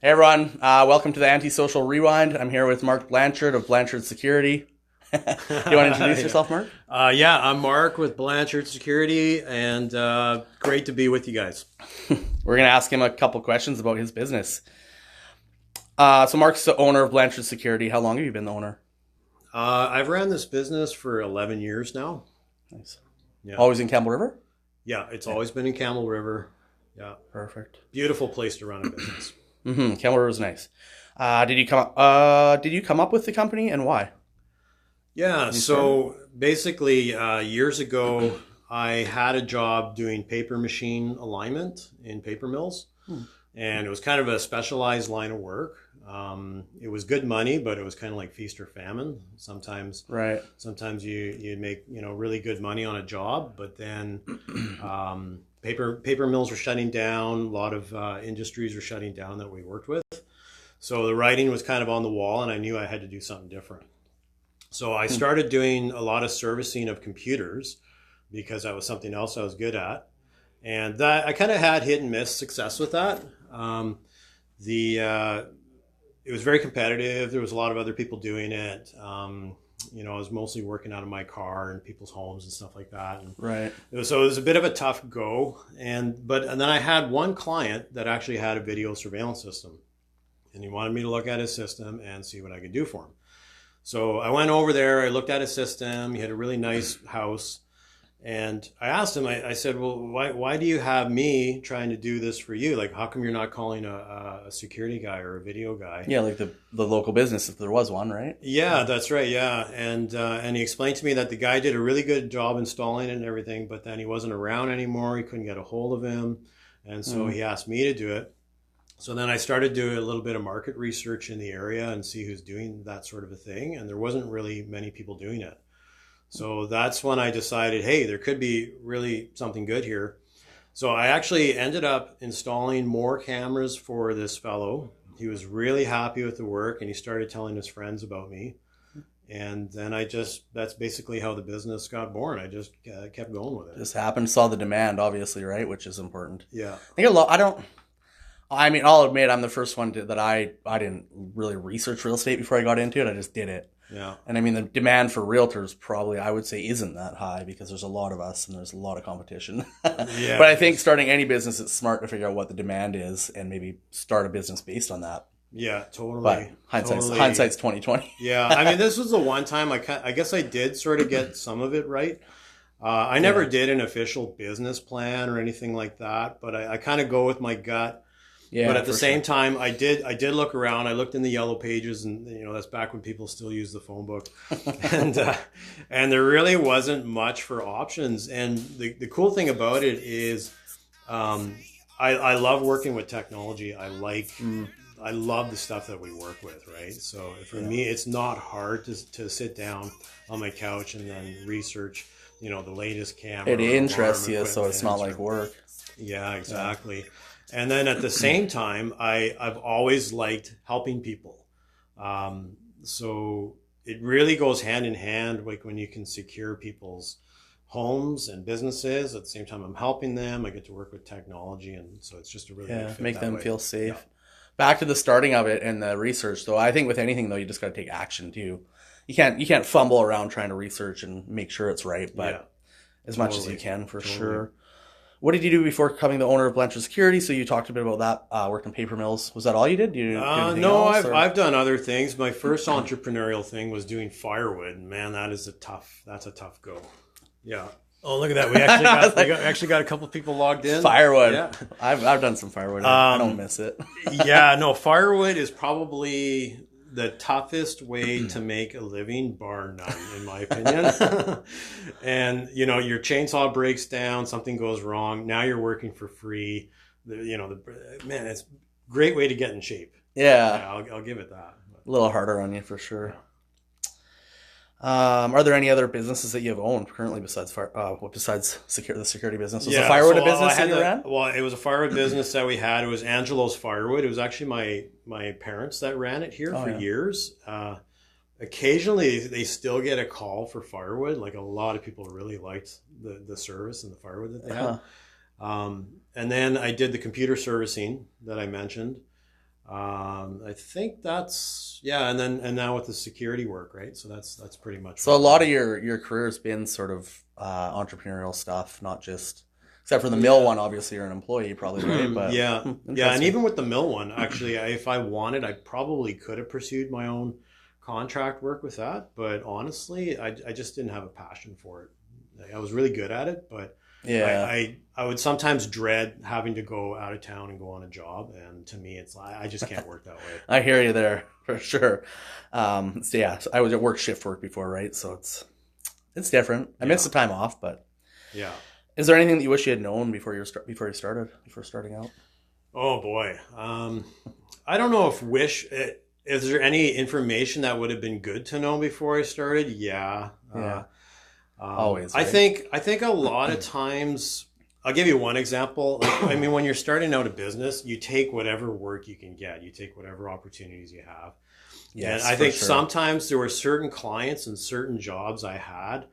Hey everyone, welcome to the Antisocial Rewind. I'm here with Marc Blanchard of Blanchard Security. Do you want to introduce Yeah. yourself, Marc? I'm Mark with Blanchard Security, and great to be with you guys. We're going to ask him a couple questions about his business. So Marc's the owner of Blanchard Security. How long have you been the owner? I've ran this business for 11 years now. Nice. Yeah, Always in Campbell River? yeah, it's always been in Camel River. Yeah, Perfect. beautiful place to run a business. Campbell River is nice. Did you come up with the company and why? Yeah, You started? so basically, years ago, I had a job doing paper machine alignment in paper mills, and it was kind of a specialized line of work. It was good money, but it was kind of like feast or famine. Right. Sometimes you make really good money on a job, but then paper mills were shutting down. A lot of industries were shutting down that we worked with. So the writing was kind of on the wall, and I knew I had to do something different. So I started doing a lot of servicing of computers because that was something else I was good at, and that I kind of had hit and miss success with that. The It was very competitive. There was a lot of other people doing it. I was mostly working out of my car in people's homes and stuff like that. And Right. so it was a bit of a tough go. And then I had one client that actually had a video surveillance system, and he wanted me to look at his system and see what I could do for him. So I went over there, I looked at his system. He had a really nice house. And I asked him, I said, well, why do you have me trying to do this for you? Like, how come you're not calling a security guy or a video guy? Yeah, like the local business, if there was one, right? Yeah, that's right. Yeah. And he explained to me that the guy did a really good job installing it and everything, but then he wasn't around anymore. He couldn't get a hold of him. And so he asked me to do it. So then I started doing a little bit of market research in the area and see who's doing that sort of a thing. And there wasn't really many people doing it. So that's when I decided, hey, there could be really something good here. So I actually ended up installing more cameras for this fellow. He was really happy with the work, and he started telling his friends about me. And then that's basically how the business got born. I just kept going with it. Just happened, saw the demand, obviously, right? Which is important. Yeah. I think a lot. I mean, I'll admit I'm the first one that I didn't really research real estate before I got into it. I just did it. Yeah. And I mean, the demand for realtors probably, I would say, isn't that high because there's a lot of us and there's a lot of competition. Yeah. But I think starting any business, it's smart to figure out what the demand is and maybe start a business based on that. Yeah, totally. But hindsight's 2020. Yeah, I mean, this was the one time I guess I did sort of get some of it right. I never did an official business plan or anything like that, but I kind of go with my gut. Yeah, But at the for same sure. time, I did look around. I looked in the yellow pages, and that's back when people still use the phone book, and there really wasn't much for options. And the cool thing about it is, I love working with technology. I love the stuff that we work with, right? So for me, it's not hard to sit down on my couch and then research, the latest camera, It interests alarm you, so it's not equipment. like work. Yeah, exactly. And then at the same time, I've always liked helping people. So it really goes hand in hand, like when you can secure people's homes and businesses. At the same time, I'm helping them. I get to work with technology, and so it's just a really good Yeah, fit make that them way. feel safe. Yeah. Back to the starting of it and the research, though. I think with anything, though, you just got to take action too. You can't fumble around trying to research and make sure it's right, but Yeah, as much as totally. you can, for Totally. sure. What did you do before becoming the owner of Blanchard Security? So you talked a bit about that. Worked in paper mills. Was that all you did? Do you do anything No, else? I've done other things. My first entrepreneurial thing was doing firewood. Man, that's a tough go. Yeah. Oh, look at that. We actually got a couple people logged in. Firewood. Yeah. I've done some firewood. I don't miss it. Yeah, no, firewood is probably the toughest way to make a living, bar none, in my opinion. And your chainsaw breaks down, something goes wrong. Now you're working for free. Man, it's a great way to get in shape. Yeah, Yeah, I'll give it that. a little harder on you for sure. Are there any other businesses that you have owned currently besides the security business? Was the firewood a business that you ran? Well, it was a firewood business that we had. It was Angelo's Firewood. It was actually my parents that ran it here for years. Occasionally, they still get a call for firewood. Like, a lot of people really liked the service and the firewood that they had. And then I did the computer servicing that I mentioned. I think that's, yeah. And now with the security work, right? So that's pretty much So a lot of your career has been sort of entrepreneurial stuff, not just, except for the mill one, obviously you're an employee probably, right? But yeah. Yeah. And interesting. even with the mill one, actually, if I wanted, I probably could have pursued my own contract work with that. But honestly, I just didn't have a passion for it. I was really good at it, but Yeah. I would sometimes dread having to go out of town and go on a job. And to me, it's like, I just can't work that way. I hear you there for sure. So yeah, so I was at work shift work before, right? So it's different. I miss the time off, but Yeah. is there anything that you wish you had known before before starting out? Oh boy. I don't know if is there any information that would have been good to know before I started? Yeah. Yeah. Always, I right? think a lot of times, I'll give you one example. Like, I mean, when you're starting out a business, you take whatever work you can get. You take whatever opportunities you have. Yes, And I for think sure. sometimes there were certain clients and certain jobs I had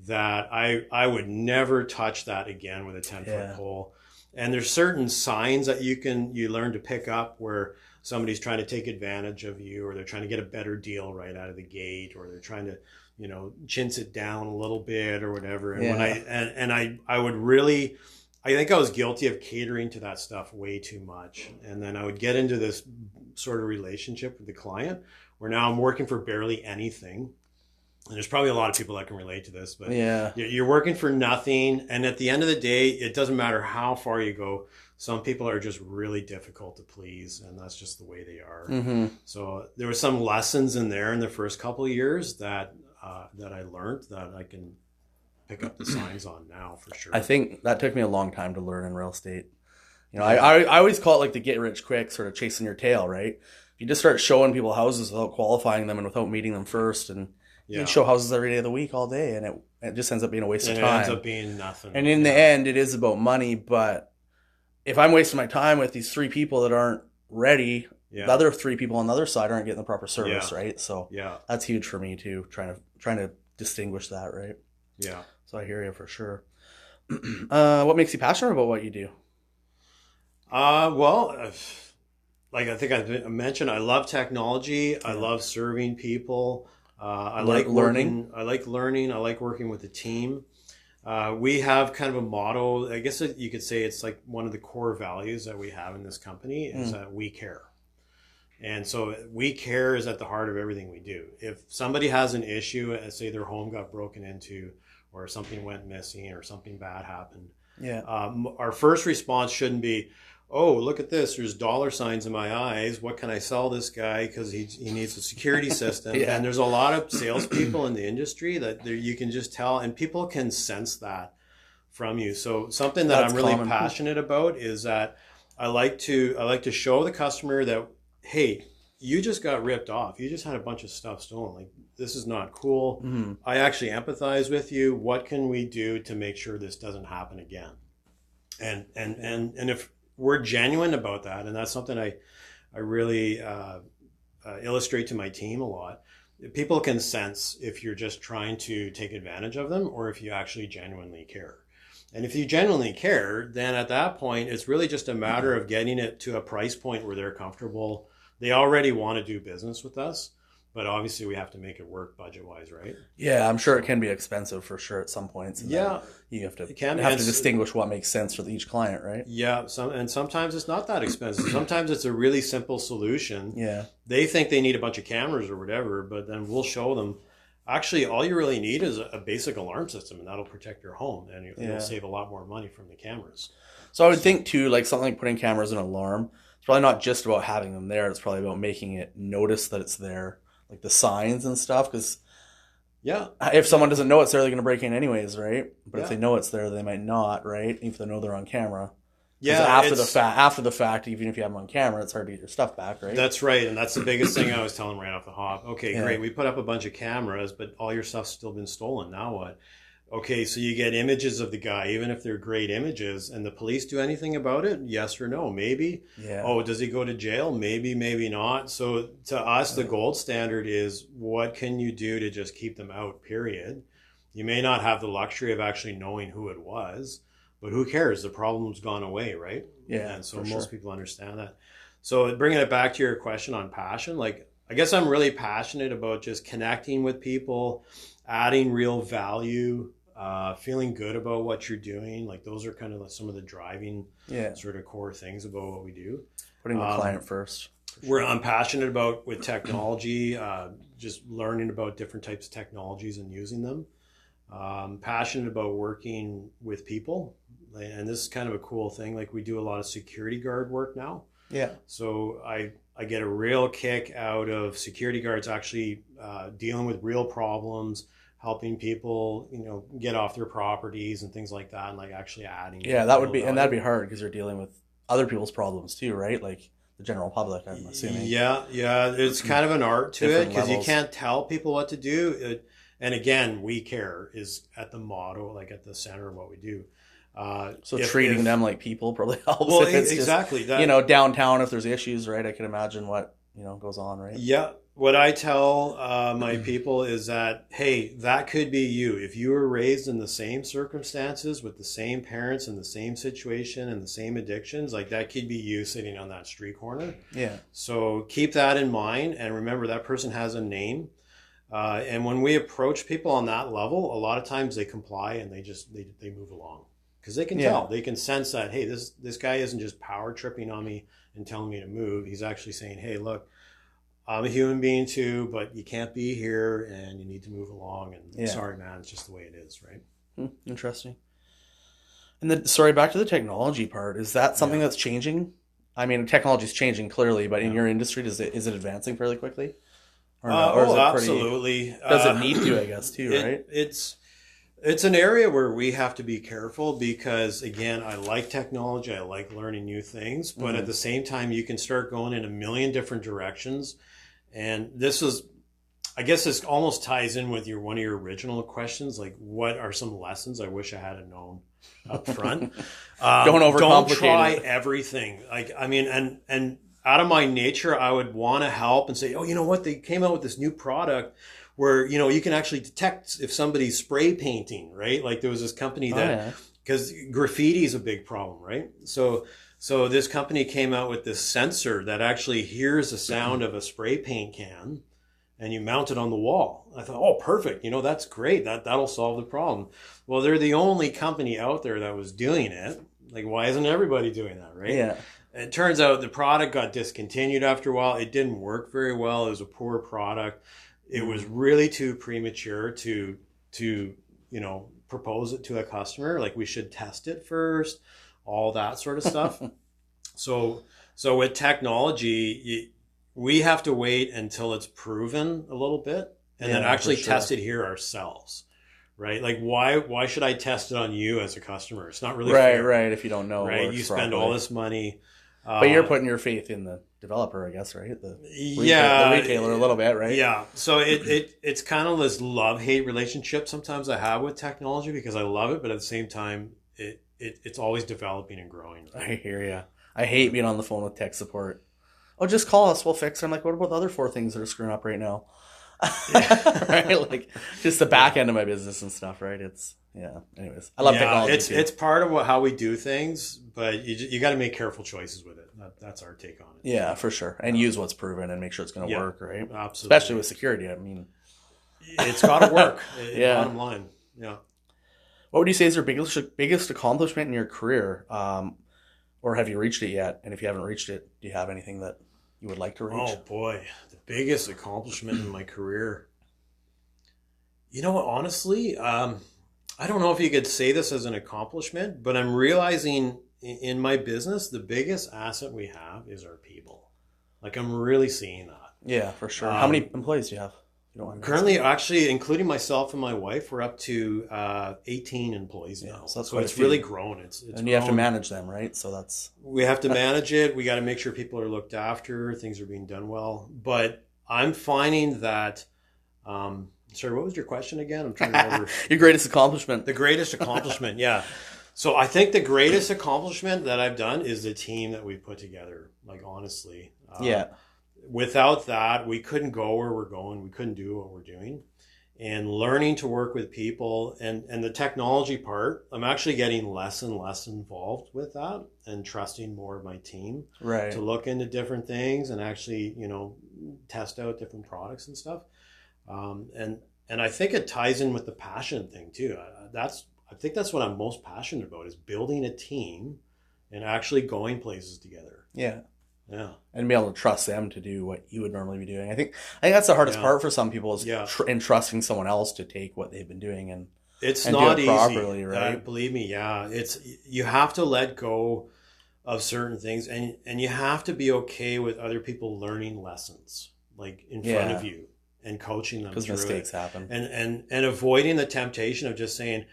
that I would never touch that again with a 10-foot Yeah. pole. And there's certain signs that you learn to pick up where somebody's trying to take advantage of you, or they're trying to get a better deal right out of the gate, or they're trying to, chintz it down a little bit or whatever. And when I would really, I think I was guilty of catering to that stuff way too much. And then I would get into this sort of relationship with the client where now I'm working for barely anything. And there's probably a lot of people that can relate to this, but Yeah. you're working for nothing. And at the end of the day, it doesn't matter how far you go. Some people are just really difficult to please, and that's just the way they are. Mm-hmm. So there were some lessons in there in the first couple of years that I learned that I can pick up the signs on now for sure. I think that took me a long time to learn in real estate. I always call it like the get rich quick, sort of chasing your tail, right? If you just start showing people houses without qualifying them and without meeting them first, and you can show houses every day of the week, all day, and it just ends up being a waste of time. It ends up being nothing. And in the end, it is about money. But if I'm wasting my time with these 3 people that aren't ready, the other 3 people on the other side aren't getting the proper service, right? So that's huge for me too, trying to distinguish that, right? Yeah. So I hear you for sure. What makes you passionate about what you do? Well, like I think I mentioned, I love technology. I love serving people. I like learning. I like learning. I like working with a team. We have kind of a motto. I guess you could say it's like one of the core values that we have in this company is that we care. And so we care is at the heart of everything we do. If somebody has an issue, say their home got broken into, or something went missing, or something bad happened, our first response shouldn't be, oh, look at this, there's dollar signs in my eyes. What can I sell this guy? Because he needs a security system. And there's a lot of salespeople in the industry that you can just tell, and people can sense that from you. So something that I'm really passionate about is that I like to show the customer that, hey, you just got ripped off. You just had a bunch of stuff stolen. Like, this is not cool. Mm-hmm. I actually empathize with you. What can we do to make sure this doesn't happen again? And if we're genuine about that, and that's something I really illustrate to my team a lot. People can sense if you're just trying to take advantage of them or if you actually genuinely care. And if you genuinely care, then at that point, it's really just a matter of getting it to a price point where they're comfortable. They already want to do business with us, but obviously we have to make it work budget-wise, right? Yeah, I'm sure it can be expensive for sure at some points. You have to distinguish what makes sense for each client, right? Yeah, sometimes it's not that expensive. Sometimes it's a really simple solution. Yeah. They think they need a bunch of cameras or whatever, but then we'll show them, actually, all you really need is a basic alarm system, and that'll protect your home, and you'll save a lot more money from the cameras. So I would think, too, like something like putting cameras in an alarm, it's probably not just about having them there. It's probably about making it notice that it's there, like the signs and stuff, because if someone doesn't know it's there, they're going to break in anyways, right? But if they know it's there, they might not, right? If they know they're on camera. Yeah, after the fact, even if you have them on camera, it's hard to get your stuff back, right? That's right, and that's the biggest thing I was telling them right off the hop. Okay, great, we put up a bunch of cameras, but all your stuff's still been stolen. Now what? Okay, so you get images of the guy, even if they're great images, and the police do anything about it? Yes or no? Maybe. Yeah. Oh, does he go to jail? Maybe, maybe not. So to us, the gold standard is what can you do to just keep them out, period. You may not have the luxury of actually knowing who it was, but who cares? The problem's gone away, right? Yeah. And so most people understand that. So bringing it back to your question on passion, like I guess I'm really passionate about just connecting with people, adding real value, feeling good about what you're doing. Like those are kind of some of the driving sort of core things about what we do. Putting the client first. I'm passionate about with technology, just learning about different types of technologies and using them. Passionate about working with people. And this is kind of a cool thing. Like we do a lot of security guard work now. Yeah. So I get a real kick out of security guards actually dealing with real problems, helping people, get off their properties and things like that, and like actually adding. Yeah, that'd be hard because you're dealing with other people's problems too, right? Like the general public, I'm assuming. Yeah. It's kind of an art to it because you can't tell people what to do. And again, we care is at the motto, like at the center of what we do. So treating them like people probably helps. Well, if it's exactly. Just, downtown, if there's issues, right? I can imagine what, goes on, right? Yeah. What I tell my people is that, hey, that could be you. If you were raised in the same circumstances with the same parents in the same situation and the same addictions, like that could be you sitting on that street corner. Yeah. So keep that in mind. And remember, that person has a name. And when we approach people on that level, a lot of times they comply and they move along. Because they can tell, they can sense that, hey, this guy isn't just power tripping on me and telling me to move. He's actually saying, hey, look, I'm a human being too, but you can't be here and you need to move along. And sorry, man, it's just the way it is, right? Interesting. And back to the technology part. Is that something that's changing? I mean, technology is changing clearly, but in your industry, is it advancing fairly quickly? Or no? Or is it absolutely. Does it need to, I guess, too, right? It's an area where we have to be careful because, again, I like technology. I like learning new things. But at the same time, you can start going in a million different directions. And I guess this almost ties in with one of your original questions, like what are some lessons I wish I had known up front? Don't try everything. Like, I mean, and out of my nature, I would want to help and say, oh, you know what? They came out with this new product where, you can actually detect if somebody's spray painting, right? Like there was this company because graffiti is a big problem, right? So this company came out with this sensor that actually hears the sound of a spray paint can and you mount it on the wall. I thought, oh, perfect. That's great. That'll solve the problem. Well, they're the only company out there that was doing it. Like, why isn't everybody doing that, right? Yeah. It turns out the product got discontinued after a while. It didn't work very well. It was a poor product. It was really too premature to propose it to a customer. Like we should test it first, all that sort of stuff. So with technology, we have to wait until it's proven a little bit and then actually test it here ourselves. Right? Like why should I test it on you as a customer? It's not really fair. Right. If you don't know, right? You spend all this money. But you're putting your faith in the developer, I guess, right? The retailer a little bit, right? Yeah. So it's kind of this love-hate relationship sometimes I have with technology because I love it, but at the same time, it's always developing and growing. Right? I hear you. I hate being on the phone with tech support. Oh, just call us. We'll fix it. I'm like, what about the other 4 things that are screwing up right now? Right? Like just the back end of my business and stuff, right? Anyways, I love technology. It's part of how we do things, but you got to make careful choices with it. That's our take on it. Yeah, for sure. And use what's proven and make sure it's going to work, right? Absolutely. Especially with security. I mean, it's got to work. Bottom line. Yeah. What would you say is your biggest accomplishment in your career? Or have you reached it yet? And if you haven't reached it, do you have anything that you would like to reach? Oh boy, the biggest accomplishment in my career. Honestly, I don't know if you could say this as an accomplishment, but I'm realizing in my business, the biggest asset we have is our people. Like I'm really seeing that. Yeah, for sure. How many employees do you have? Currently, actually, including myself and my wife, we're up to 18 employees now. So it's really grown. And you have to manage them, right? We have to manage it. We got to make sure people are looked after. Things are being done well. But I'm finding that. Sorry, what was your question again? I'm trying to remember. Your greatest accomplishment. The greatest accomplishment, yeah. So I think the greatest accomplishment that I've done is the team that we put together. Like honestly, Without that, we couldn't go where we're going. We couldn't do what we're doing. and learning to work with people, and the technology part, I'm actually getting less and less involved with that and trusting more of my team Right. to look into different things and actually, test out different products and stuff. And I think it ties in with the passion thing too. I think that's what I'm most passionate about, is building a team and actually going places together. Yeah. Yeah. And be able to trust them to do what you would normally be doing. I think that's the hardest part for some people, is entrusting someone else to take what they've been doing and it's and not do it easy. properly, right? Believe me, yeah. You have to let go of certain things, and you have to be okay with other people learning lessons like in front of you and coaching them, because mistakes happen, and avoiding the temptation of just saying,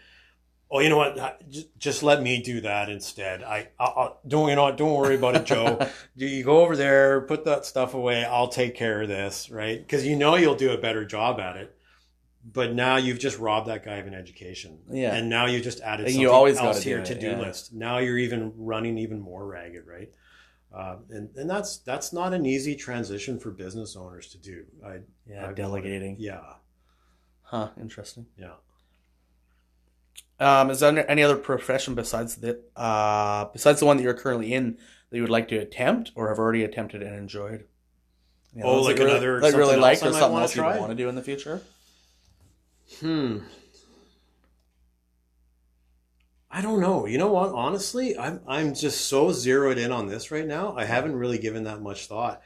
oh, you know what? Just let me do that instead. I'll don't worry about it, Joe. You go over there, put that stuff away. I'll take care of this, right? Because you'll do a better job at it. But now you've just robbed that guy of an education. Yeah. And now you just added something else to your to-do list. Now you're even running even more ragged, right? And that's not an easy transition for business owners to do. Delegating. Yeah. Huh. Interesting. Yeah. Is there any other profession besides the one that you're currently in that you would like to attempt or have already attempted and enjoyed? Like another like really like, or something else you want to do in the future? I don't know. You know what? Honestly, I'm just so zeroed in on this right now. I haven't really given that much thought.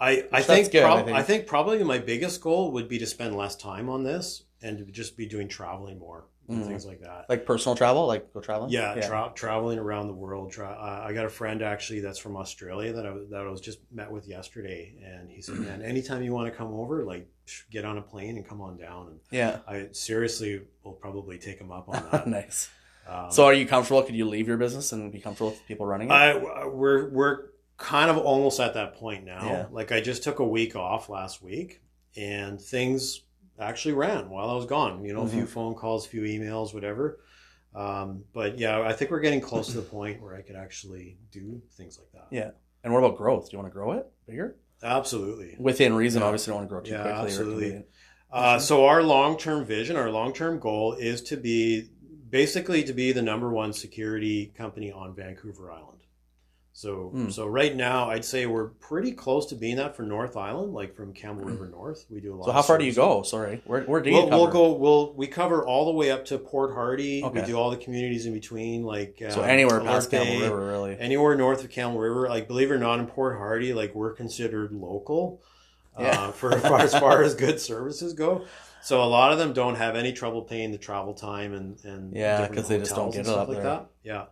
I think probably my biggest goal would be to spend less time on this and to just be doing traveling more and things like that. Like personal travel, like go traveling? Yeah. Traveling around the world. I got a friend actually that's from Australia that I was just met with yesterday, and he said, "Man, anytime you want to come over, like get on a plane and come on down." And I seriously will probably take him up on that. Nice. So are you comfortable? Could you leave your business and be comfortable with people running it? We're kind of almost at that point now. Yeah. Like I just took a week off last week, and things actually ran while I was gone. A few phone calls, a few emails, whatever. But yeah, I think we're getting close to the point where I could actually do things like that. Yeah. And what about growth? Do you want to grow it bigger? Absolutely. Within reason, obviously, don't want to grow too quickly. Absolutely. So our long-term vision, our long-term goal is to be the number one security company on Vancouver Island. So right now, I'd say we're pretty close to being that for North Island, like from Campbell River North. We do a lot. So how far do you go? Sorry, where do you cover? We cover all the way up to Port Hardy. Okay. We do all the communities in between, like so anywhere past Campbell River, really. Anywhere north of Campbell River, like believe it or not, in Port Hardy, like we're considered local. For as far as good services go. So a lot of them don't have any trouble paying the travel time and because they just don't get it up there. That. Yeah.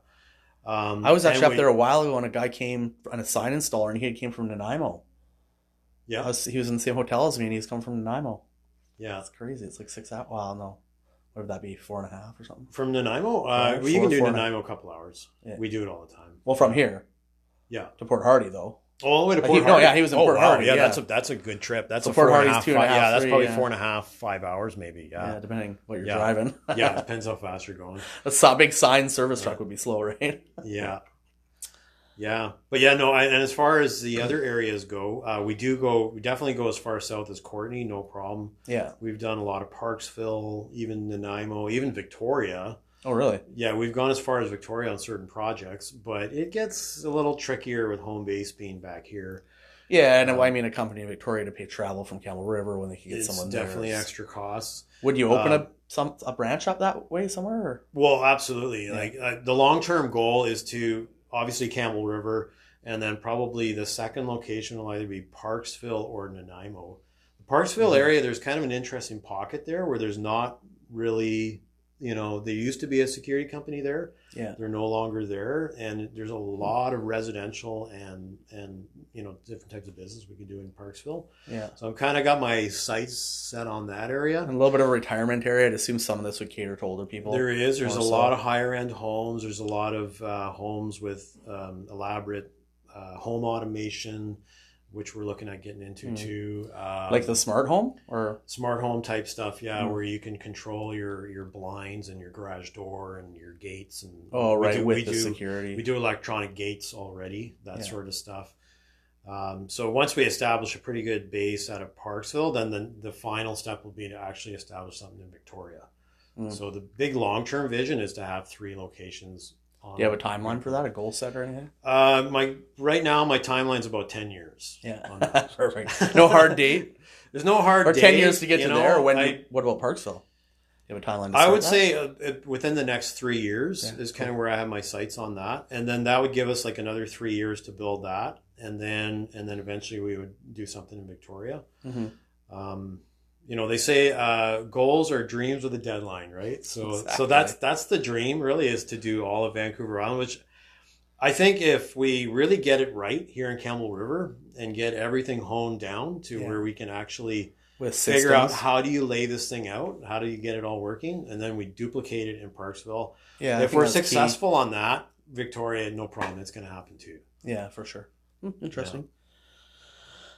I was actually up there a while ago, and a guy came on a sign installer, and he came from Nanaimo. Yeah, he was in the same hotel as me, and he's come from Nanaimo. Yeah, it's crazy. It's like 6 hours. Well, no, what would that be? 4.5 or something from Nanaimo. You can do Nanaimo a couple hours. Yeah. We do it all the time. Well, from here, to Port Hardy though. All the way to Port Hardy. He was in Port Hardy. Yeah, that's a good trip. That's so a Port Hardy's 2.5. Yeah, that's probably 4.5, 5 hours maybe. Yeah, depending what you're driving. Yeah, it depends how fast you're going. A big sign service truck would be slow, right? Yeah. But and as far as the other areas go, we definitely go as far south as Courtenay, no problem. Yeah. We've done a lot of Parksville, even Nanaimo, even Victoria. Oh, really? Yeah, we've gone as far as Victoria on certain projects, but it gets a little trickier with home base being back here. Yeah, and I mean, a company in Victoria to pay travel from Campbell River when they can get someone there. It's definitely extra costs. Would you open a branch up that way somewhere? Or? Well, absolutely. Yeah. The long-term goal is to obviously Campbell River, and then probably the second location will either be Parksville or Nanaimo. The Parksville area, there's kind of an interesting pocket there where there's not really, there used to be a security company there. Yeah. They're no longer there, and there's a lot of residential and different types of business we could do in Parksville. Yeah. So I've kind of got my sights set on that area. And a little bit of a retirement area. I'd assume some of this would cater to older people. There's a lot of higher end homes. There's a lot of homes with elaborate home automation, which we're looking at getting into too. Like the smart home or smart home type stuff, where you can control your blinds and your garage door and your gates and with the security. We do electronic gates already, that sort of stuff. So once we establish a pretty good base out of Parksville, then the final step will be to actually establish something in Victoria. So the big long-term vision is to have 3 locations. Do you have a timeline for that, a goal set or anything? Right now, my timeline's about 10 years. Yeah, perfect. No hard date? There's no hard date. Or 10 years to get to there? What about Parksville? You have a timeline to I would that? say within the next 3 years is kind of where I have my sights on that. And then that would give us like another 3 years to build that. And then eventually we would do something in Victoria. They say goals are dreams with a deadline, right? So that's the dream really, is to do all of Vancouver Island, which I think if we really get it right here in Campbell River and get everything honed down to where we can actually figure out how do you lay this thing out, how do you get it all working, and then we duplicate it in Parksville. Yeah, if we're successful on that, Victoria, no problem, it's going to happen too. Yeah, for sure. Interesting. Yeah.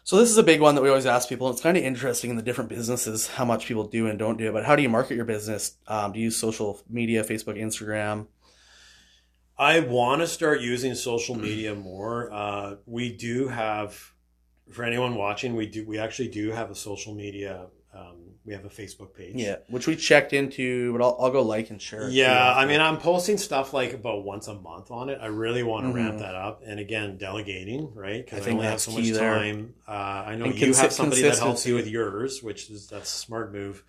So this is a big one that we always ask people. It's kind of interesting in the different businesses, how much people do and don't do it. But how do you market your business? Do you use social media, Facebook, Instagram? I want to start using social media more. We do have, for anyone watching, we actually do have a social media. We have a Facebook page. Yeah, which we checked into, but I'll go like and share. Yeah, I mean, I'm posting stuff like about once a month on it. I really want to ramp that up. And again, delegating, right? Because I only have so much time. I know you have somebody that helps you with yours, that's a smart move.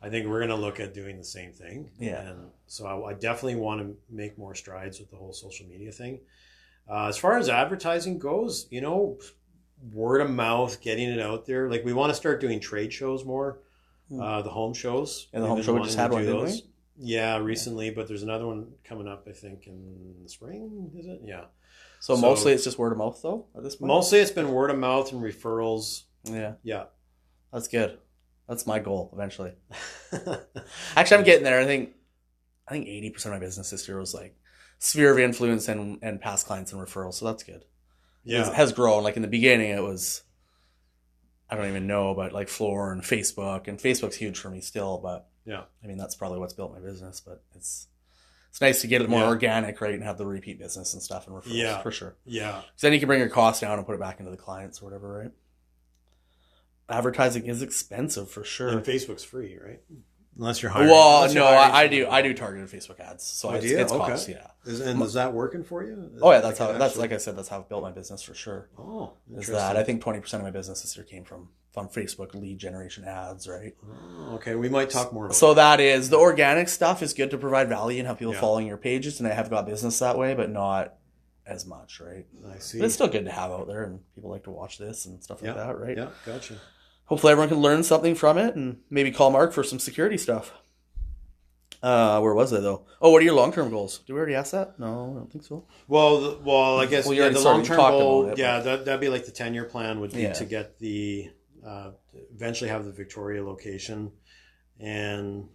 I think we're going to look at doing the same thing. Yeah. And so I definitely want to make more strides with the whole social media thing. As far as advertising goes, word of mouth, getting it out there. Like we want to start doing trade shows more. The home shows. And the home show we just had one, didn't we? Yeah, recently, but there's another one coming up, I think, in the spring, is it? Yeah. So mostly it's just word of mouth, though, at this point? Mostly it's been word of mouth and referrals. Yeah. Yeah. That's good. That's my goal, eventually. Actually, I'm getting there. I think 80% of my business this year was like sphere of influence and past clients and referrals, so that's good. Yeah. It has grown. Like in the beginning, it was... I don't even know, but like Floor and Facebook's huge for me still, but yeah, I mean, that's probably what's built my business, but it's nice to get it more organic, right? And have the repeat business and stuff and referrals for sure. Yeah. Because then you can bring your costs down and put it back into the clients or whatever, right? Advertising is expensive for sure. And Facebook's free, right? Unless you're hiring. Well, no, I do targeted Facebook ads. So it's cost, yeah. Is that working for you? Oh yeah, that's like I said, that's how I've built my business for sure. Oh, is that I think 20% of my business this year came from Facebook lead generation ads, right? Oh, okay, we might talk more about so that is the organic stuff is good to provide value and have people following your pages, and I have got business that way, but not as much, right? I see. But it's still good to have out there, and people like to watch this and stuff like that, right? Yeah, gotcha. Hopefully everyone can learn something from it and maybe call Mark for some security stuff. Where was I though? Oh, what are your long-term goals? Did we already ask that? No, I don't think so. Well, I guess the long-term goal, that'd be like the 10-year plan would be to get eventually have the Victoria location, and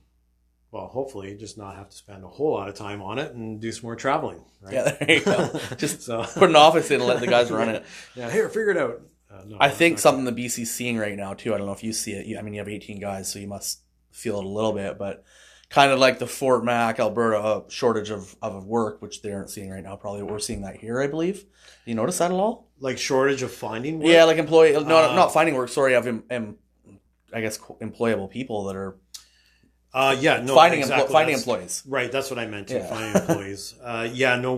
hopefully just not have to spend a whole lot of time on it and do some more traveling. Right? Yeah, there you go. Just put an office in and let the guys run it. Yeah, here, figure it out. No, I think something the BC's seeing right now too. I don't know if you see it. I mean, you have 18 guys, so you must feel it a little bit, but kind of like the Fort Mac, Alberta shortage of work, which they aren't seeing right now. Probably we're seeing that here, I believe. Do you notice that at all? Like shortage of finding work? Yeah, like not finding work. Sorry, of I guess employable people that are. Finding employees. Right, that's what I meant too. Finding employees.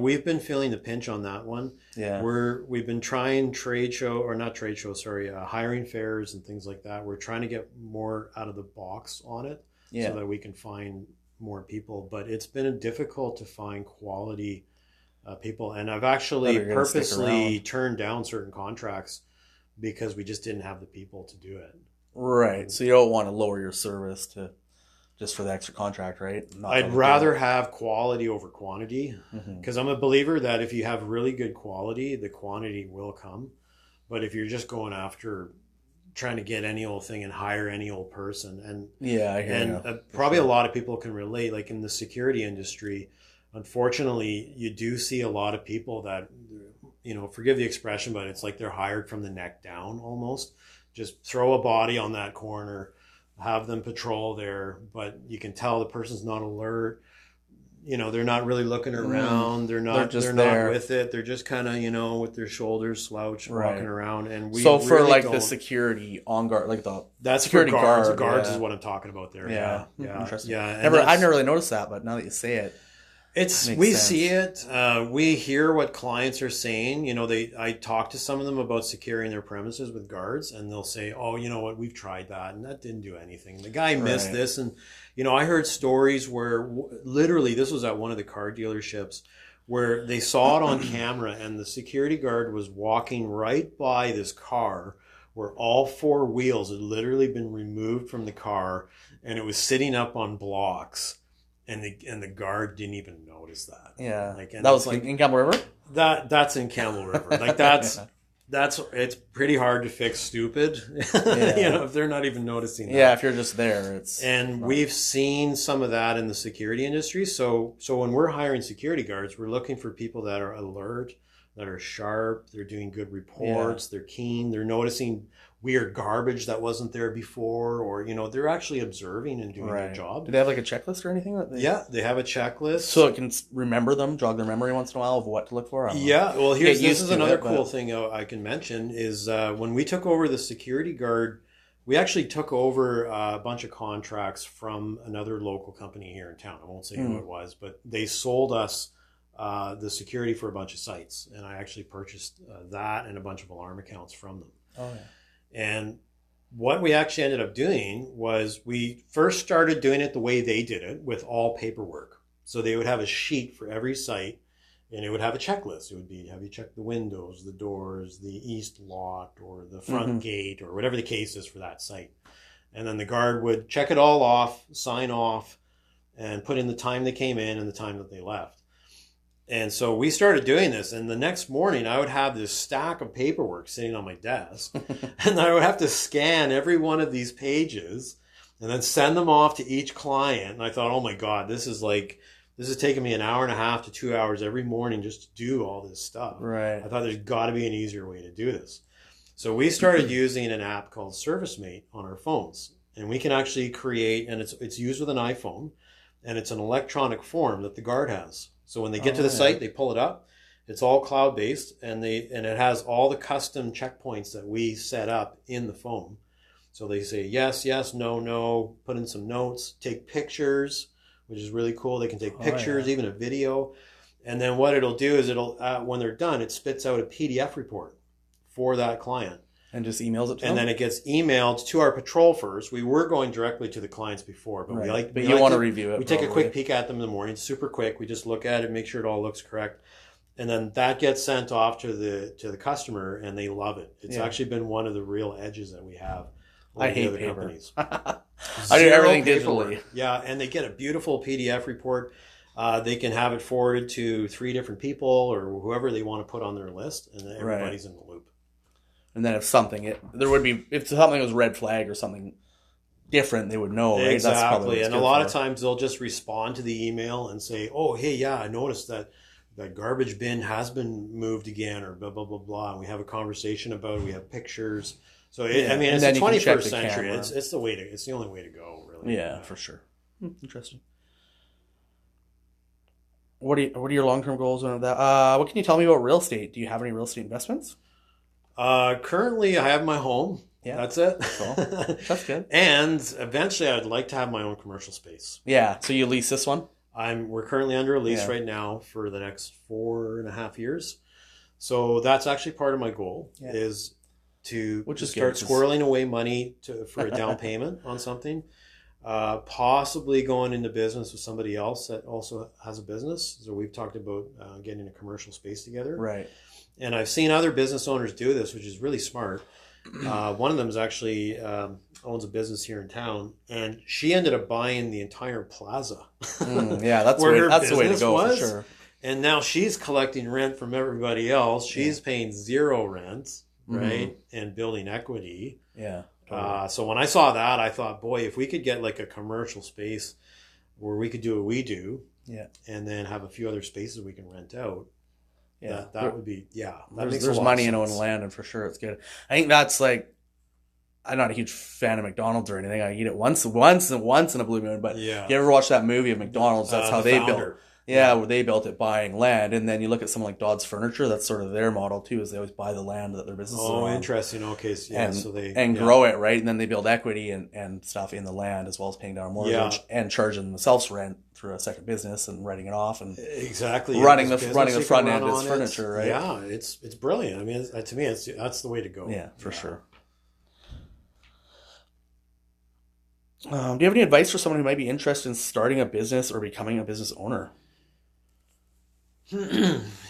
We've been feeling the pinch on that one. Yeah, we've been trying hiring fairs and things like that. We're trying to get more out of the box on it, so that we can find more people. But it's been difficult to find quality people, and I've actually purposely turned down certain contracts because we just didn't have the people to do it. Right. So you don't want to lower your service just for the extra contract, right? I'd rather have quality over quantity, because I'm a believer that if you have really good quality, the quantity will come. But if you're just going after trying to get any old thing and hire any old person, and probably a lot of people can relate, like in the security industry, unfortunately, you do see a lot of people that, forgive the expression, but it's like they're hired from the neck down almost. Just throw a body on that corner, have them patrol there, but you can tell the person's not alert. they're not really looking around. They're not with it. They're just kind of, with their shoulders slouched, walking around. And we so for really like the security on guard, like that's security for guards. guard, Guards is what I'm talking about there. Yeah. Interesting. Yeah. I've never really noticed that, but now that you say it, see it. We hear what clients are saying. I talk to some of them about securing their premises with guards, and they'll say, "Oh, you know what? We've tried that, and that didn't do anything. The guy missed this." And I heard stories where literally this was at one of the car dealerships where they saw it on camera, and the security guard was walking right by this car where all four wheels had literally been removed from the car, and it was sitting up on blocks. And the guard didn't even notice that. Yeah, that was like in Campbell River. That's in Campbell River. Like that's it's pretty hard to fix stupid. If they're not even noticing that. Yeah, if you're just there, it's. And we've seen some of that in the security industry. So when we're hiring security guards, we're looking for people that are alert, that are sharp. They're doing good reports. They're keen. They're noticing weird garbage that wasn't there before, or they're actually observing and doing their job. Do they have like a checklist or anything? They have a checklist, so it can remember them, jog their memory once in a while of what to look for. Well, this is another cool thing I can mention is when we took over the security guard, we actually took over a bunch of contracts from another local company here in town. I won't say who it was, but they sold us the security for a bunch of sites, and I actually purchased that and a bunch of alarm accounts from them. Oh yeah. And what we actually ended up doing was we first started doing it the way they did it, with all paperwork. So they would have a sheet for every site, and it would have a checklist. It would be, have you checked the windows, the doors, the east locked, or the front gate, or whatever the case is for that site. And then the guard would check it all off, sign off, and put in the time they came in and the time that they left. And so we started doing this, and the next morning I would have this stack of paperwork sitting on my desk, and I would have to scan every one of these pages and then send them off to each client. And I thought, oh my God, this is taking me an hour and a half to 2 hours every morning just to do all this stuff. Right. I thought there's got to be an easier way to do this. So we started using an app called ServiceMate on our phones, and we can actually create, and it's used with an iPhone, and it's an electronic form that the guard has. So when they get to the site, they pull it up. It's all cloud-based, and it has all the custom checkpoints that we set up in the phone. So they say yes, yes, no, no, put in some notes, take pictures, which is really cool. They can take pictures, even a video. And then what it'll do is when they're done, it spits out a PDF report for that client. And just emails it to them? And then it gets emailed to our patrol first. We were going directly to the clients before, but you want to review it. We take a quick peek at them in the morning, super quick. We just look at it, make sure it all looks correct. And then that gets sent off to the customer, and they love it. It's actually been one of the real edges that we have. I hate paper. Companies. I do everything digitally. Yeah, and they get a beautiful PDF report. They can have it forwarded to 3 different people or whoever they want to put on their list, and then everybody's in the loop. And then if something was red flag or something different, they would know, right? Exactly. That's probably and a lot of times they'll just respond to the email and say, oh, hey, yeah, I noticed that garbage bin has been moved again, or blah, blah, blah, blah. And we have a conversation about it. We have pictures. So, it's the 21st century. It's the only way to go, really. Yeah, for sure. Interesting. What are your long-term goals on that? What can you tell me about real estate? Do you have any real estate investments? Currently, I have my home. Yeah, that's it. Cool. That's good. And eventually, I'd like to have my own commercial space. Yeah. So you lease this one? We're currently under a lease right now for the next 4.5 years. So that's actually part of my goal is to start squirreling away money for a down payment on something. Possibly going into business with somebody else that also has a business. So we've talked about getting a commercial space together. Right. And I've seen other business owners do this, which is really smart. One of them is actually owns a business here in town, and she ended up buying the entire plaza. Yeah, that's the way to go for sure. And now she's collecting rent from everybody else. She's paying zero rent, right, and building equity. Yeah. Totally. So when I saw that, I thought, boy, if we could get like a commercial space where we could do what we do, and then have a few other spaces we can rent out. Yeah, that would be, there's money in owning land, and for sure it's good. I think that's like, I'm not a huge fan of McDonald's or anything. I eat it once in a blue moon, but you ever watch that movie of McDonald's? That's how they built. Yeah, where they built it buying land. And then you look at someone like Dodds Furniture, that's sort of their model too, is they always buy the land that their business is on. Oh, interesting. Okay. Yeah. And, So they grow it, right? And then they build equity and stuff in the land as well as paying down a mortgage and charging themselves rent through a second business and writing it off and exactly running the front end as furniture, right? Yeah, it's brilliant. I mean, to me, that's the way to go. Yeah, for sure. Do you have any advice for someone who might be interested in starting a business or becoming a business owner?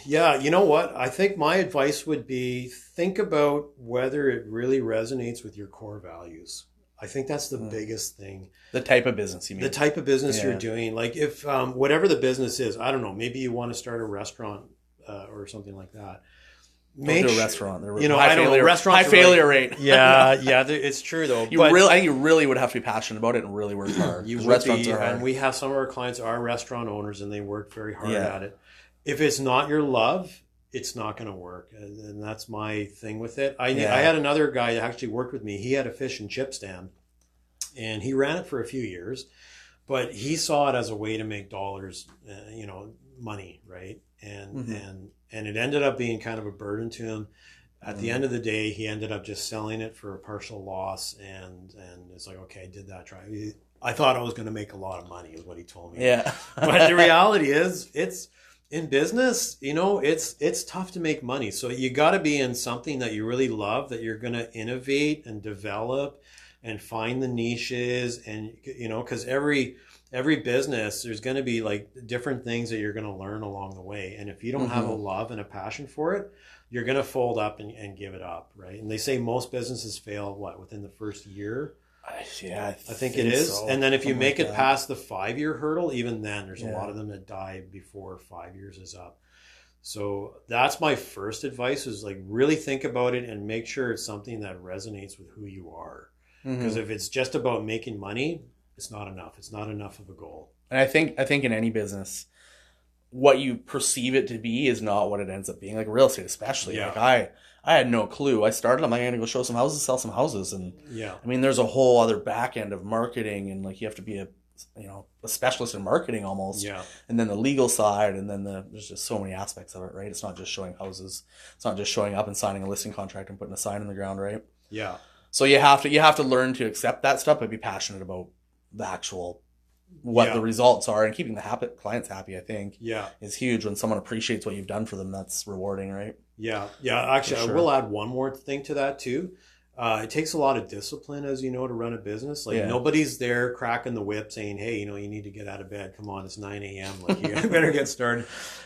Yeah, you know what? I think my advice would be think about whether it really resonates with your core values. I think that's the biggest thing. The type of business you mean? The type of business you're doing. Like if whatever the business is, I don't know, maybe you want to start a restaurant or something like that. Make a restaurant. Restaurants high failure rate. Yeah, it's true though. I think you really would have to be passionate about it and really work hard. Restaurants are hard. And we have some of our clients are restaurant owners and they work very hard at it. If it's not your love, it's not going to work. And that's my thing with it. I had another guy that actually worked with me. He had a fish and chip stand and he ran it for a few years, but he saw it as a way to make dollars, money, right? And it ended up being kind of a burden to him. At the end of the day, he ended up just selling it for a partial loss. And it's like, okay, I did that try. I thought I was going to make a lot of money is what he told me. Yeah. But the reality is it's in business, it's tough to make money. So you got to be in something that you really love, that you're going to innovate and develop and find the niches. And, because every business, there's going to be like different things that you're going to learn along the way. And if you don't have a love and a passion for it, you're going to fold up and give it up. Right. And they say most businesses fail, within the first year? Yeah, I think it is. so. And then if you make it past the 5-year hurdle, even then there's a lot of them that die before 5 years is up. So that's my first advice is like really think about it and make sure it's something that resonates with who you are. Because if it's just about making money, it's not enough. It's not enough of a goal. And I think in any business, what you perceive it to be is not what it ends up being. Like real estate, especially. Yeah. Like I had no clue. I started. I'm like, I'm gonna go show some houses, sell some houses, and I mean, there's a whole other back end of marketing, and like you have to be a specialist in marketing almost. Yeah. And then the legal side, and then there's just so many aspects of it, right? It's not just showing houses. It's not just showing up and signing a listing contract and putting a sign in the ground, right? Yeah. So you have to learn to accept that stuff, but be passionate about the actual what the results are, and keeping the clients happy, I think, is huge. When someone appreciates what you've done for them, that's rewarding, right? Yeah. Actually, I will add one more thing to that too. It takes a lot of discipline, as you know, to run a business. Like nobody's there cracking the whip saying, hey, you need to get out of bed. Come on, it's 9 a.m. Like you better get started.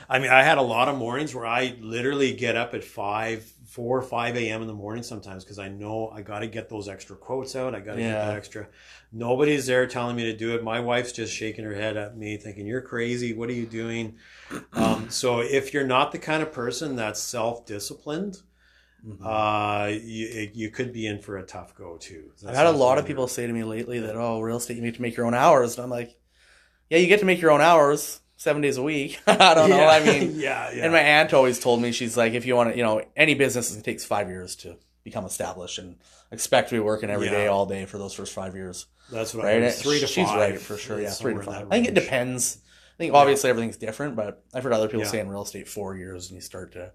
I mean, I had a lot of mornings where I literally get up at 4 or 5 a.m. in the morning sometimes because I know I got to get those extra quotes out. I got to get that extra. Nobody's there telling me to do it. My wife's just shaking her head at me thinking, you're crazy. What are you doing? So if you're not the kind of person that's self-disciplined, you could be in for a tough go too. I've had a lot of people say to me lately that, real estate, you need to make your own hours. And I'm like, yeah, you get to make your own hours 7 days a week. I don't know. I mean, and my aunt always told me, she's like, if you want to, any business, it takes 5 years to become established, and expect to be working every day, all day for those first 5 years. That's what I mean. 3 to 5. She's right for sure. Yeah, 3 to 5. I think it depends. I think obviously everything's different, but I've heard other people say in real estate 4 years, and you start to.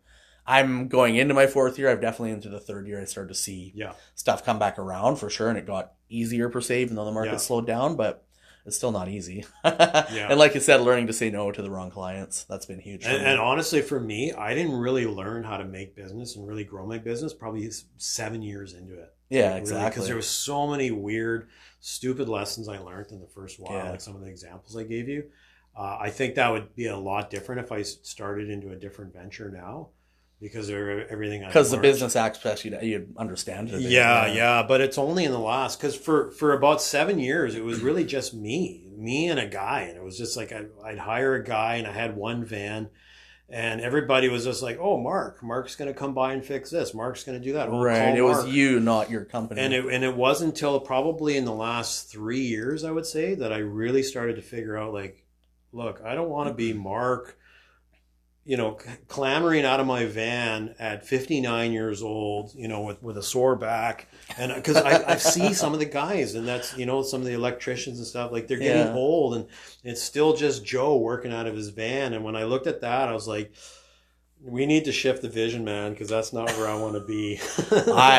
I'm going into my 4th year. I've definitely into the 3rd year. I started to see stuff come back around for sure, and it got easier per se, even though the market slowed down. But it's still not easy. And like you said, learning to say no to the wrong clients, that's been huge. And honestly, for me, I didn't really learn how to make business and really grow my business probably 7 years into it. Yeah, exactly. Because there was so many weird, stupid lessons I learned in the first while, like some of the examples I gave you. I think that would be a lot different if I started into a different venture now. Because of everything I learned. Because the business aspect, you understand it. Yeah. But it's only in the last, because for about 7 years, it was really just me and a guy. And it was just like, I'd hire a guy and I had one van and everybody was just like, oh, Mark's going to come by and fix this. Mark's going to do that. Right. It was you, not your company. And it wasn't until probably in the last 3 years, I would say, that I really started to figure out like, look, I don't want to be Mark clambering out of my van at 59 years old, with a sore back. And because I see some of the guys, and that's, some of the electricians and stuff, like they're getting old, and it's still just Joe working out of his van. And when I looked at that, I was like, we need to shift the vision, man, because that's not where I want to be.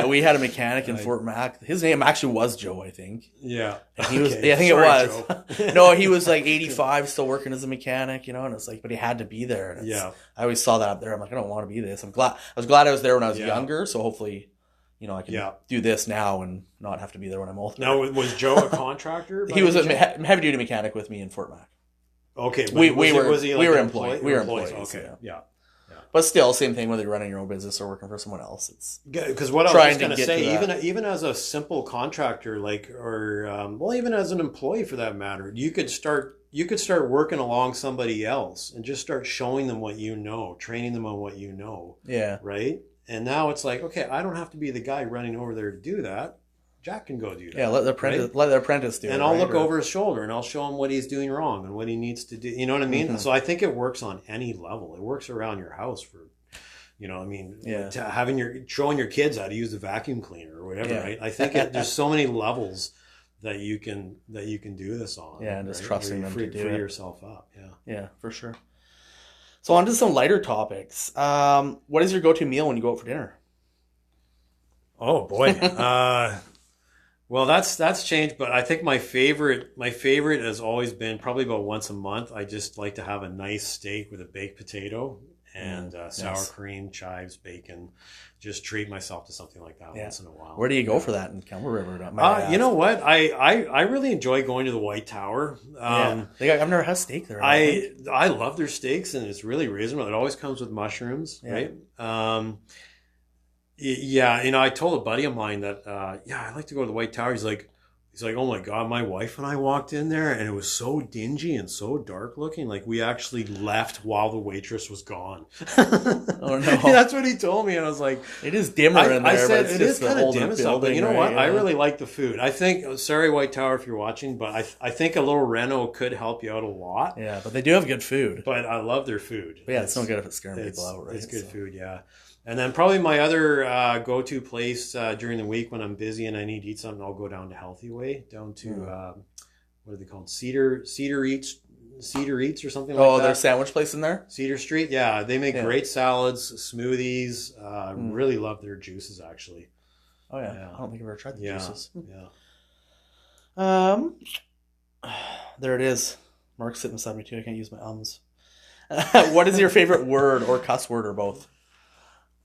We had a mechanic in Fort Mac. His name actually was Joe, I think. Yeah. And he was. I think Sorry, it was. No, he was like 85, still working as a mechanic, and it's like, but he had to be there. And I always saw that up there. I'm like, I don't want to be this. I was glad I was there when I was younger, so hopefully, I can do this now and not have to be there when I'm older. Now, was Joe a contractor? He was a heavy duty mechanic with me in Fort Mac. Okay, we were employed. We were employees. Okay, yeah. But still, same thing whether you're running your own business or working for someone else. It's because what I was going to say, even as a simple contractor, even as an employee for that matter, you could start working along somebody else and just start showing them what you know, training them on what you know. Yeah. Right. And now it's like, okay, I don't have to be the guy running over there to do that. Jack can go do that. Yeah, let the apprentice do it. And I'll look over his shoulder and I'll show him what he's doing wrong and what he needs to do. You know what I mean? Mm-hmm. So I think it works on any level. It works around your house for, showing your kids how to use the vacuum cleaner or whatever, right? I think there's so many levels that you can do this on. Yeah, and just trusting them to do free it. yourself up. Yeah. Yeah, for sure. So on to some lighter topics. What is your go-to meal when you go out for dinner? Oh boy. Well, that's changed, but I think my favorite has always been probably about once a month. I just like to have a nice steak with a baked potato and sour cream, chives, bacon. Just treat myself to something like that once in a while. Where do you go for that in Kelmer River? You know what? I really enjoy going to the White Tower. I've never had steak there. I love their steaks, and it's really reasonable. It always comes with mushrooms, right? I told a buddy of mine that, I'd like to go to the White Tower. He's like, oh my God, my wife and I walked in there and it was so dingy and so dark looking. Like we actually left while the waitress was gone. Oh no. That's what he told me. And I was like, it is dimmer in there. I said, it is kind of dim and stuff, but you know what? Yeah. I really like the food. I think, sorry, White Tower, if you're watching, but I think a little reno could help you out a lot. Yeah, but they do have good food. But I love their food. But it's no good if it's scaring people out, right? It's good food, yeah. And then probably my other go-to place during the week when I'm busy and I need to eat something, I'll go down to Healthy Way, down to what are they called? Cedar Eats or something like that. Oh, there's a sandwich place in there? Cedar Street, yeah. They make great salads, smoothies. Really love their juices, actually. Oh, yeah. I don't think I've ever tried the juices. Yeah. There it is. Mark's sitting beside me, too. I can't use my ums. What is your favorite word or cuss word or both?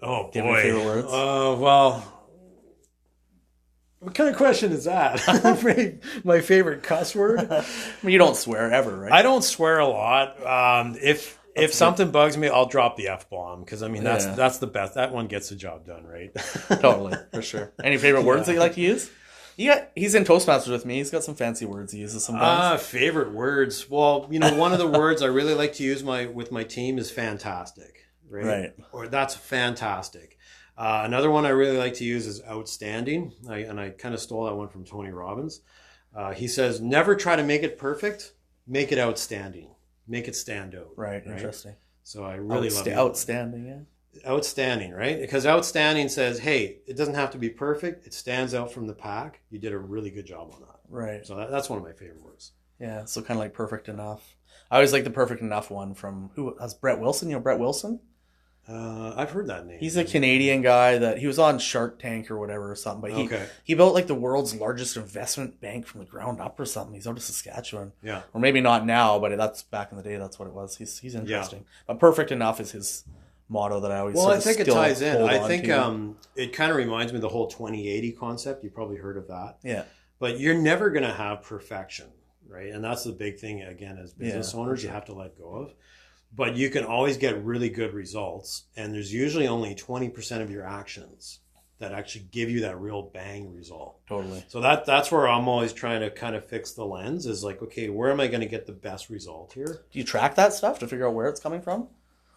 Oh, boy. Do you have any favorite words? Well, what kind of question is that? My favorite cuss word? I mean, you don't swear ever, right? I don't swear a lot. If something bugs me, I'll drop the F-bomb because, I mean, that's the best. That one gets the job done, right? Totally, for sure. Any favorite words that you like to use? He's in Toastmasters with me. He's got some fancy words he uses sometimes. Favorite words? Well, one of the words I really like to use with my team is fantastic. Right. Or that's fantastic. Another one I really like to use is outstanding. I kind of stole that one from Tony Robbins. He says, never try to make it perfect. Make it outstanding. Make it stand out. Right. Interesting. So I really love outstanding. Yeah. Outstanding, right? Because outstanding says, hey, it doesn't have to be perfect. It stands out from the pack. You did a really good job on that. Right. So that's one of my favorite words. Yeah. So kind of like perfect enough. I always like the perfect enough one from Brett Wilson. You know Brett Wilson? I've heard that name. He's a Canadian guy that he was on Shark Tank or whatever or something. But he built like the world's largest investment bank from the ground up or something. He's out of Saskatchewan. Yeah. Or maybe not now, but that's back in the day. That's what it was. He's interesting. Yeah. But perfect enough is his motto that I always. Well, I think it ties in. I think it kind of reminds me of the whole 2080 concept. You probably heard of that. Yeah. But you're never going to have perfection, right? And that's the big thing again as business owners you have to let go of. But you can always get really good results, and there's usually only 20% of your actions that actually give you that real bang result. Totally. So that's where I'm always trying to kind of fix the lens is like, okay, where am I going to get the best result here? Do you track that stuff to figure out where it's coming from?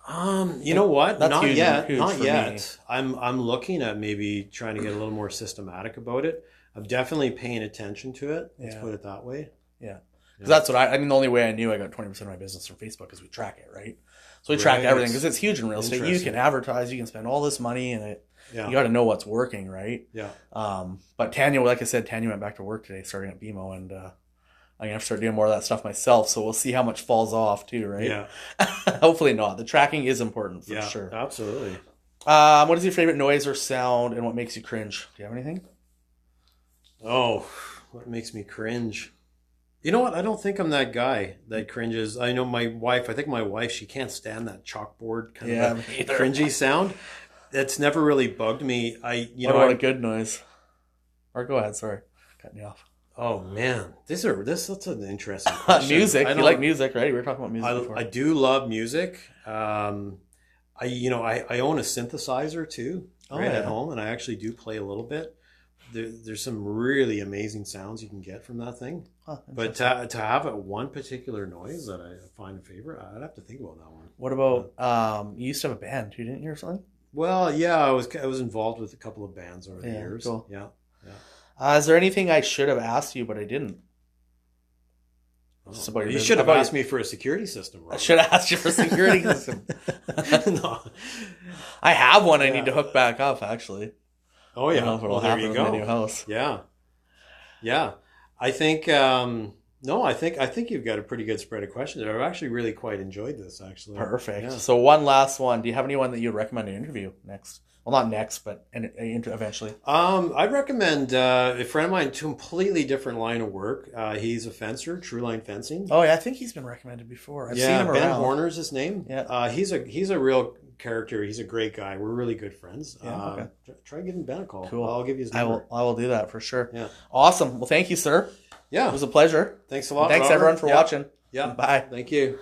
You know what? That's not huge, yet. huge Not for yet. me. I'm looking at maybe trying to get a little more systematic about it. I'm definitely paying attention to it. Let's put it that way. Yeah. Because that's what I mean, the only way I knew I got 20% of my business from Facebook is we track it, right? So we track everything because it's huge in real estate. You can advertise, you can spend all this money, and you got to know what's working, right? Yeah. But Tanya, like I said, Tanya went back to work today, starting at BMO, and I'm gonna have to start doing more of that stuff myself. So we'll see how much falls off too, right? Yeah. Hopefully not. The tracking is important for sure. Absolutely. What is your favorite noise or sound, and what makes you cringe? Do you have anything? Oh, what makes me cringe? You know what? I don't think I'm that guy that cringes. I know my wife. I think my wife, she can't stand that chalkboard kind of cringy sound. That's never really bugged me. What about a good noise? Or go ahead. Sorry, cutting you off. Oh man, that's an interesting question. Music. You like music, right? We were talking about music before. I do love music. I own a synthesizer too, at home, and I actually do play a little bit. There's some really amazing sounds you can get from that thing. But to have one particular noise that I find a favorite, I'd have to think about that one. What about you used to have a band too, didn't you, or something? Well, yeah, I was involved with a couple of bands over the years. Cool. Yeah. Is there anything I should have asked you but I didn't? You should have asked me for a security system, Robert. I should have asked you for a security system. No. I have one I need to hook back up, actually. Oh yeah, well, there you go. In my new house. Yeah. I think I think you've got a pretty good spread of questions. I've actually really quite enjoyed this. Actually, perfect. Yeah. So one last one. Do you have anyone that you'd recommend to interview next? Well, not next, but eventually. I'd recommend a friend of mine, completely different line of work. He's a fencer, True Line Fencing. Oh yeah, I think he's been recommended before. I've seen him around. Ben Horner's his name. Yeah. He's a real character. He's a great guy. We're really good friends. Yeah, okay. Try giving Ben a call. Cool. I'll give you his number. I will do that for sure. Yeah. Awesome. Well, thank you, sir. Yeah. It was a pleasure. Thanks a lot. And thanks Robert. everyone for watching. Yeah. Bye. Thank you.